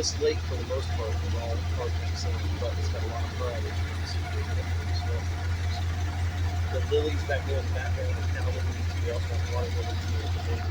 this lake, for the most part, is all part sand, but it's got a lot of mud. The lilies back there in the background are cow lilies. We also have water lilies here at the base.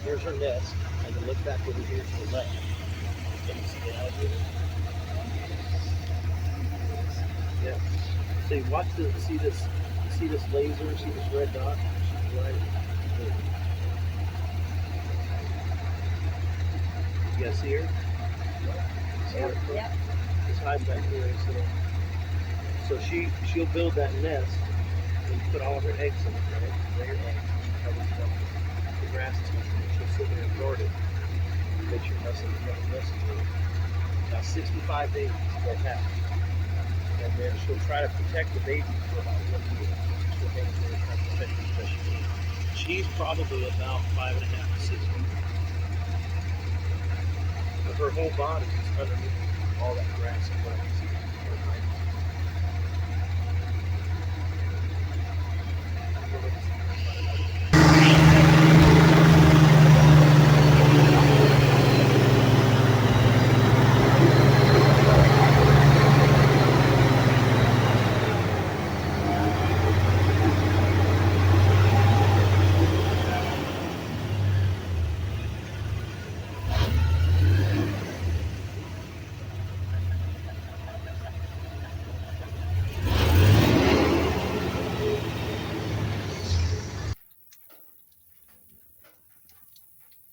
Here's her nest. I can look back over here to the left. Can you see the alligator? Yeah. See, watch this. See this laser? See this red dot? She's right there. You guys see her? See her? Yep. Just hide back here. So she'll build that nest and put all of her eggs in it, right? Lay her eggs. She covers it up with the grass and stuff. She'll sit there and guard it. Make sure nothing messes with it. Now 65 days they'll hatch. And then she'll try to protect the baby for about 1 year. She'll make sure to try to protect it as best she can. She's probably about 5.5 to 6 feet. But her whole body is underneath all that grass and what I can see.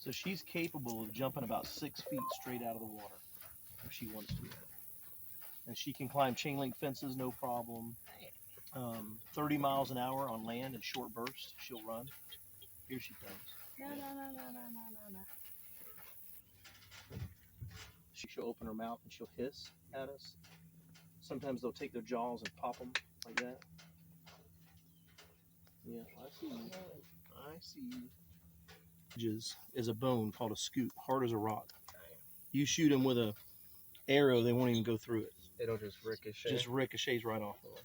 So she's capable of jumping about 6 feet straight out of the water if she wants to. And she can climb chain link fences, no problem. 30 miles an hour on land in short bursts, she'll run. Here she comes. No. She'll open her mouth and she'll hiss at us. Sometimes they'll take their jaws and pop them like that. Yeah, I see you. I see you. Is a bone called a scoop, hard as a rock. You shoot them with a arrow, they won't even go through it. It'll just ricochet. Just ricochets right off of them.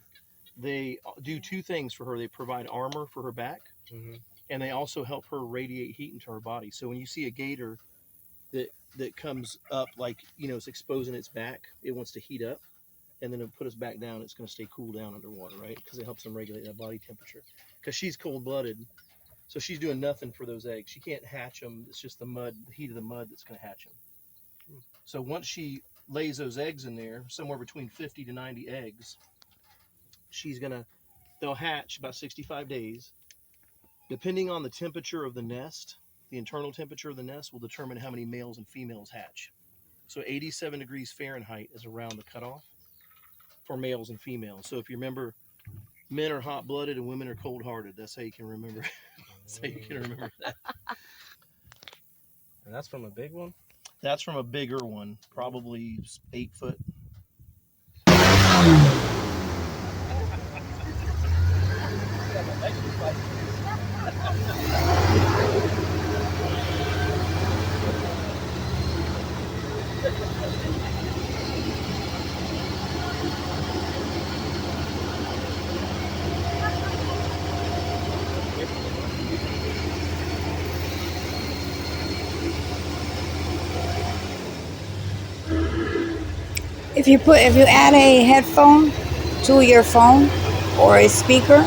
They do two things for her. They provide armor for her back, and they also help her radiate heat into her body. So when you see a gator that comes up, like, you know, it's exposing its back, it wants to heat up, and then it'll put us back down. It's going to stay cool down underwater, right? Because it helps them regulate that body temperature. Because she's cold-blooded. So she's doing nothing for those eggs. She can't hatch them. It's just the mud, the heat of the mud that's going to hatch them. So once she lays those eggs in there, somewhere between 50 to 90 eggs, they'll hatch about 65 days. Depending on the temperature of the nest, the internal temperature of the nest will determine how many males and females hatch. So 87 degrees Fahrenheit is around the cutoff for males and females. So if you remember, men are hot-blooded and women are cold-hearted. That's how you can remember. That's how you can remember that. And that's from a big one? That's from a bigger one, probably 8 foot. If you add a headphone to your phone or a speaker,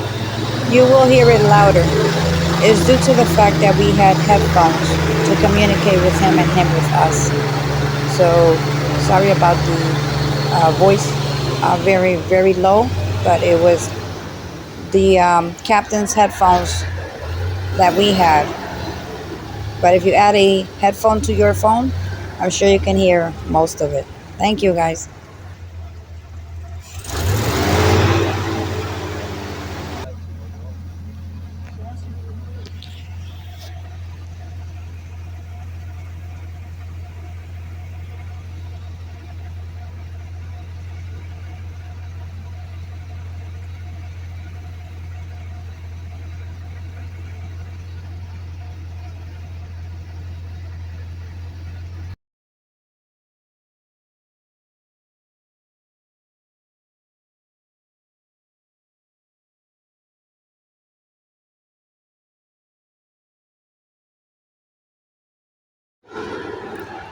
you will hear it louder. It's due to the fact that we had headphones to communicate with him and him with us. So sorry about the voice, very, very low, but it was the captain's headphones that we had. But if you add a headphone to your phone, I'm sure you can hear most of it. Thank you, guys.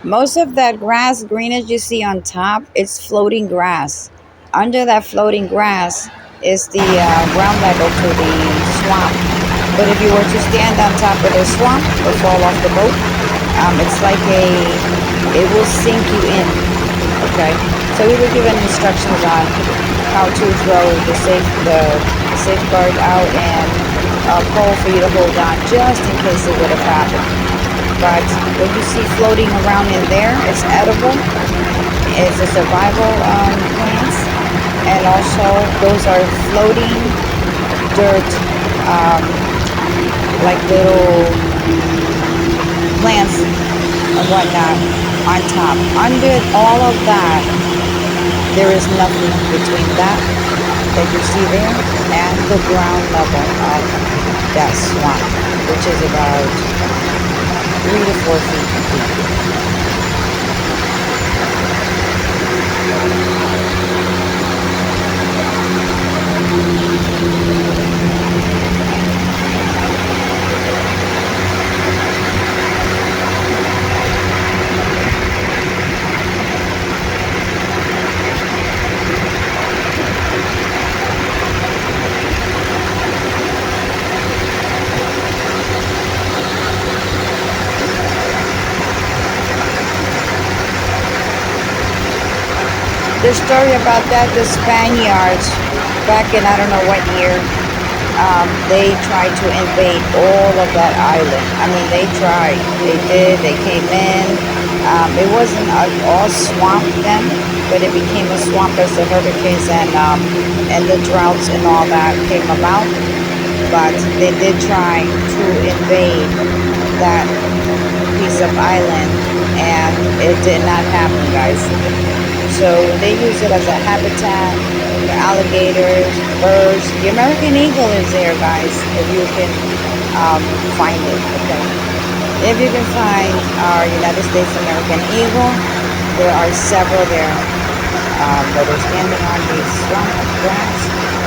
Most of that grass greenage you see on top, it's floating grass. Under that floating grass is the ground level to the swamp. But if you were to stand on top of the swamp or fall off the boat, it will sink you in. Okay, so we were given instructions on how to throw the safeguard out and a pole for you to hold on just in case it would have happened. But what you see floating around in there, it's edible. It's a survival plants, and also those are floating dirt, um, like little plants and whatnot on top. Under all of that, there is nothing between that you see there and the ground level of that swamp, which is about 3 to 4 feet deep. The story about that, the Spaniards, back in I don't know what year, they tried to invade all of that island. I mean, they tried. They did. They came in. It wasn't all swamp then, but it became a swamp as the hurricanes and the droughts and all that came about. But they did try to invade that piece of island, and it did not happen, guys. So they use it as a habitat for alligators, birds. The American eagle is there, guys, if you can find it. Okay. If you can find our United States American eagle, there are several there, whether standing on the swamp grass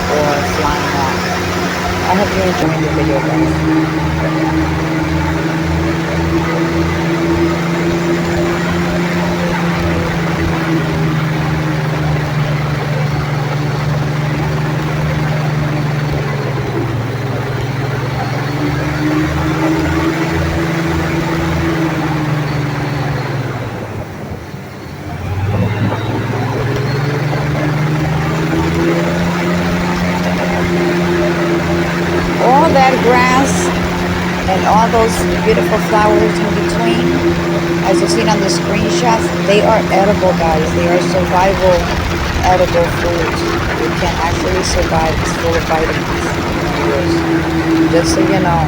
or flying off. I hope you're enjoying the video, guys. All that grass and all those beautiful flowers in between, as you've seen on the screenshots, they are edible, guys. They are survival edible foods. You can actually survive. It's full of vitamins. Just so you know.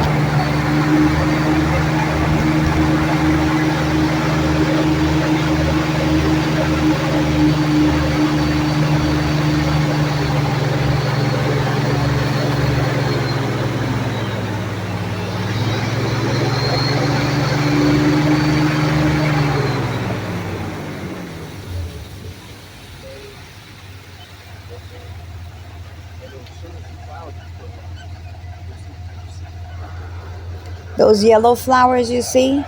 Those yellow flowers you see,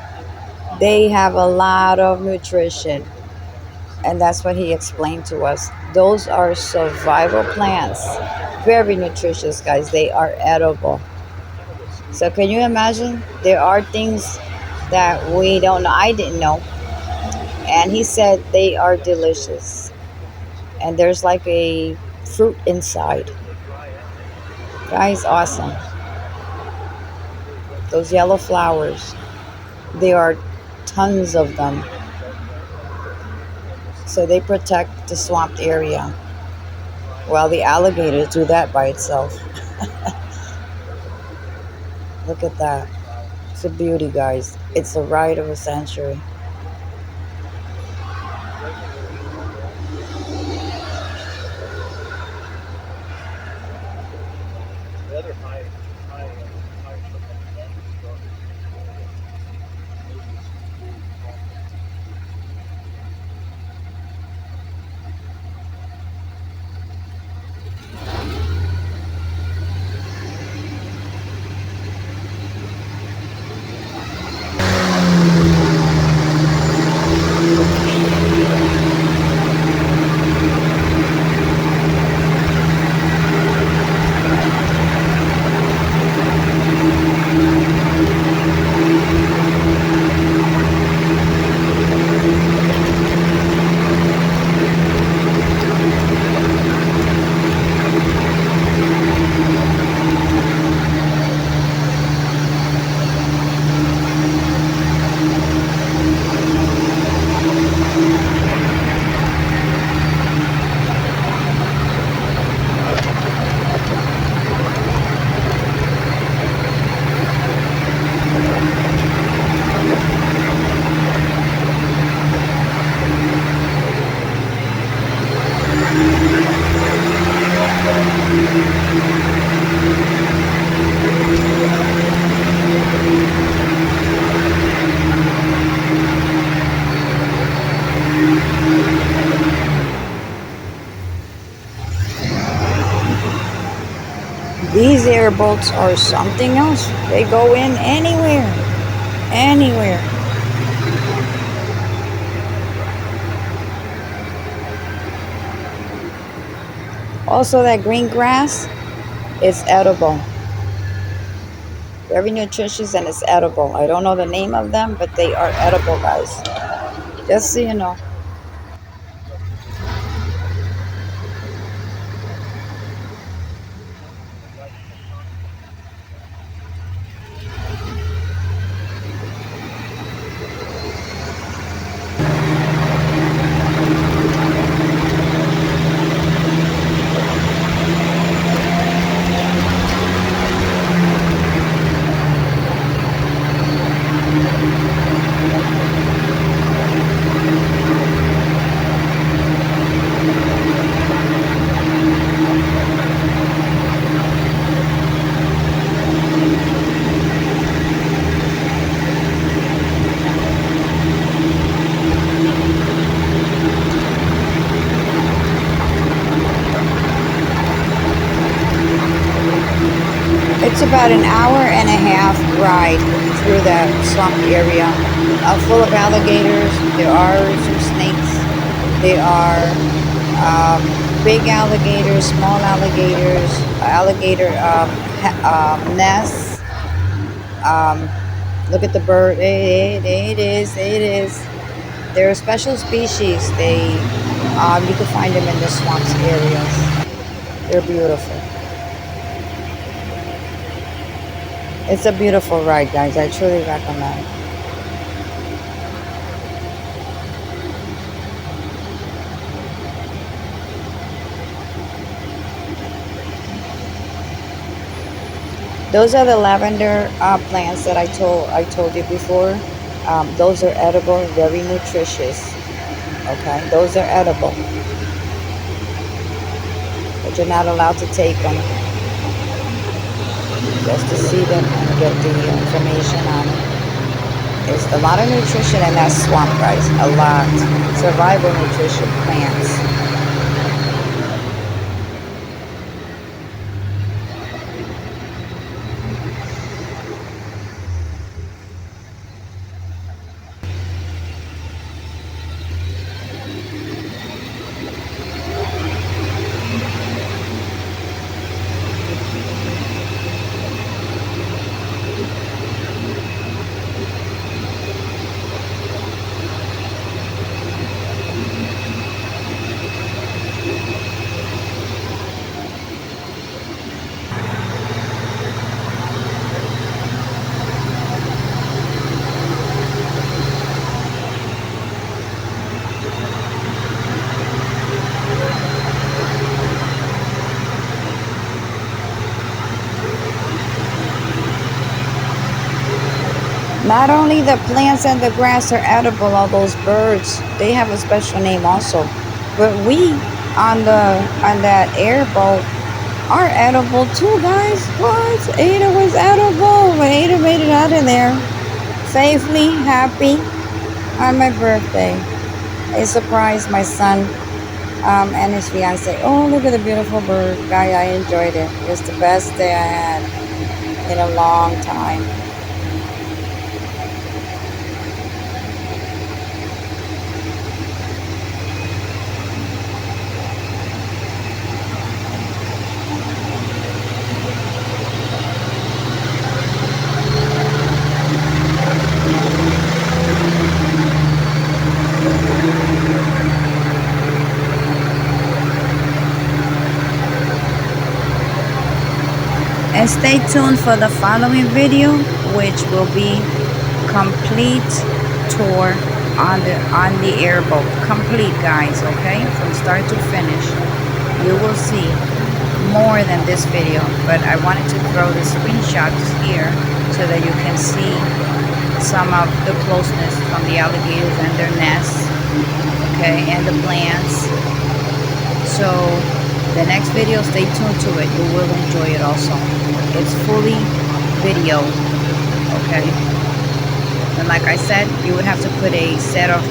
they have a lot of nutrition. And that's what he explained to us. Those are survival plants. Very nutritious, guys. They are edible. So can you imagine? There are things that we don't know. I didn't know. And he said they are delicious. And there's like a fruit inside. Guys, awesome. Those yellow flowers. There are tons of them. So they protect the swamped area. Well, the alligators do that by itself. Look at that. It's a beauty, guys. It's the ride of a century. These airboats are something else. They go in anywhere. Anywhere. Also, that green grass is edible. Very nutritious and it's edible. I don't know the name of them, but they are edible, guys. Just so you know. It's about an hour and a half ride through that swamp area, full of alligators. There are some snakes. There are big alligators, small alligators, alligator nests. Look at the bird. It is. It is. They're a special species. You can find them in the swamps areas. They're beautiful. It's a beautiful ride, guys. I truly recommend. Those are the lavender plants that I told you before. Those are edible, very nutritious. Okay, those are edible, but you're not allowed to take them. Just to see them and get the information on it. There's a lot of nutrition in that swamp, guys. A lot. Survival nutrition plants. Not only the plants and the grass are edible, all those birds, they have a special name also. But we on that airboat are edible too, guys. What? Ada was edible. Ada made it out of there safely, happy on my birthday. I surprised my son and his fiance. Oh, look at the beautiful bird. Guy, I enjoyed it. It was the best day I had in a long time. And stay tuned for the following video, which will be complete tour on the airboat. Complete, guys, okay? From start to finish. You will see more than this video, but I wanted to throw the screenshots here so that you can see some of the closeness from the alligators and their nests, okay, and the plants. So the next video, stay tuned to it. You will enjoy it also. It's fully video, okay? And like I said, you would have to put a set of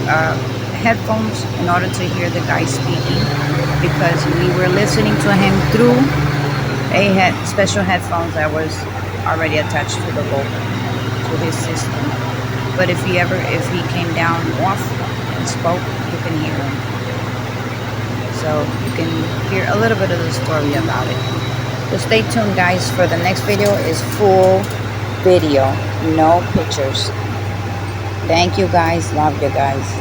headphones in order to hear the guy speaking, because we were listening to him through a special headphones that was already attached to the boat, to his system. But if he came down off and spoke, you can hear him. So you can hear a little bit of the story about it. So stay tuned, guys, for the next video is full video, no pictures. Thank you, guys. Love you guys.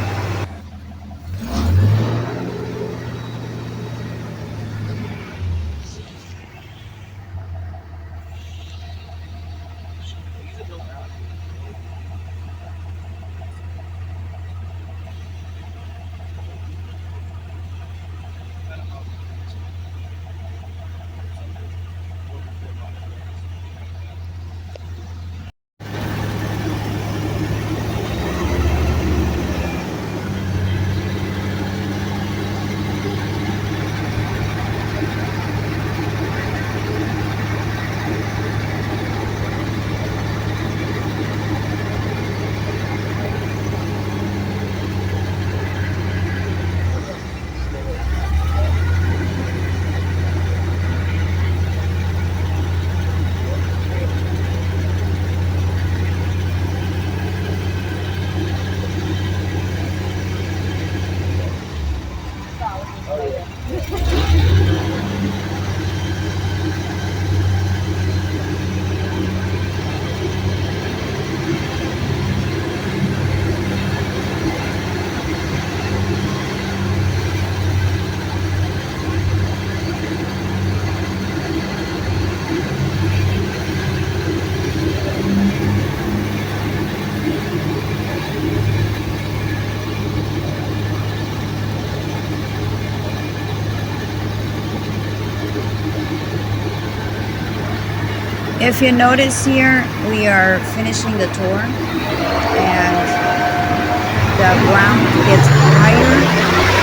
If you notice here, we are finishing the tour, and the ground gets higher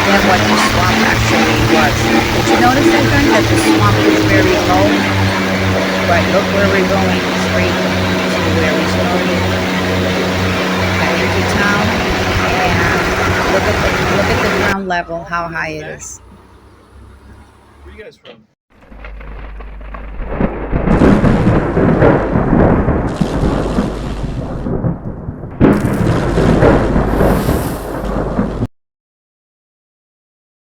than what the swamp actually was. Did you notice that, guys? That the swamp is very low, but look where we're going, straight to where we started, into town, and look at the ground level, how high it is. Where are you guys from?